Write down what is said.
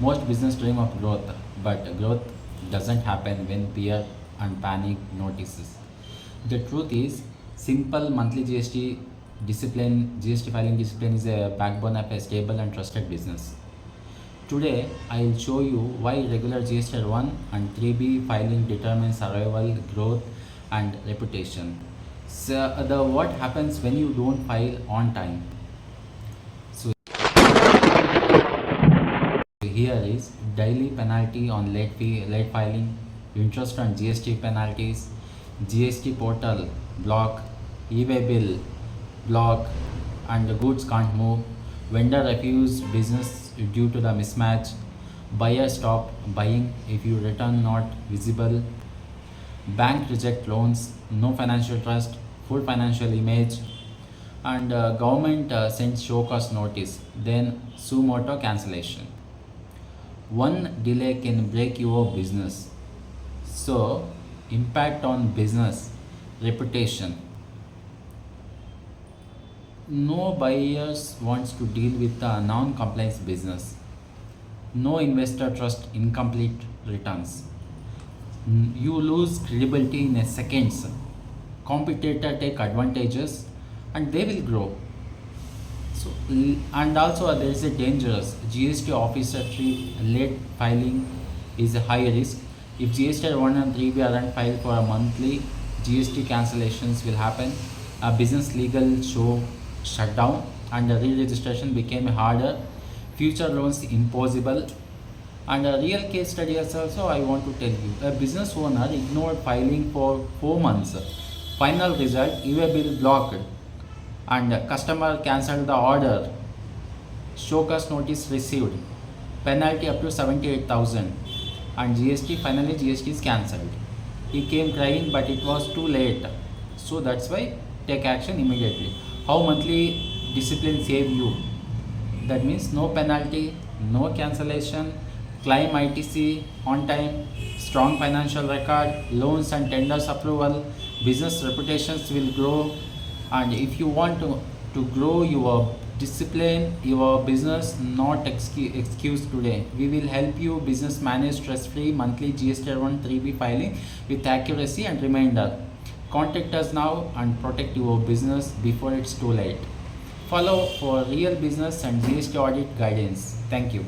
Most business dream of growth, but growth doesn't happen when fear and panic notices. The truth is, simple monthly GST discipline, GST filing discipline is a backbone of a stable and trusted business. Today, I will show you why regular GST 1 and 3B filing determines survival, growth, and reputation. So, the what happens when you don't file on time. So, here is daily penalty on late filing, interest on GST penalties, GST portal block, eBay bill block, and the goods can't move. Vendor refuse business due to the mismatch. Buyer stop buying if you return not visible. Bank reject loans. No financial trust. Full financial image. And government sends show cause notice. Then suo motu cancellation. One delay can break your business. So, impact on business, reputation. No buyers wants to deal with a non-compliance business. No investor trust incomplete returns. You lose credibility in a seconds. Competitor take advantages and they will grow. So, and also there is a dangerous GST officer treat late filing is a high risk. If GST 1 and 3B aren't filed for a monthly, GST cancellations will happen. A business legal show shut down and the re-registration became harder. Future loans impossible. And a real case study also I want to tell you. A business owner ignored filing for 4 months. Final result, eBay bill blocked and customer cancelled the order. Show cause notice received. Penalty up to 78,000 and GST is cancelled. He came crying but it was too late. So that's why take action immediately. How monthly discipline save you? That means no penalty, no cancellation, claim ITC on time, strong financial record, loans and tenders approval, business reputations will grow. And if you want to grow your discipline, your business, not excuse today. We will help you business manage stress-free monthly GST 1 3B filing with accuracy and reminder. Contact us now and protect your business before it's too late. Follow for real business and GST audit guidance. Thank you.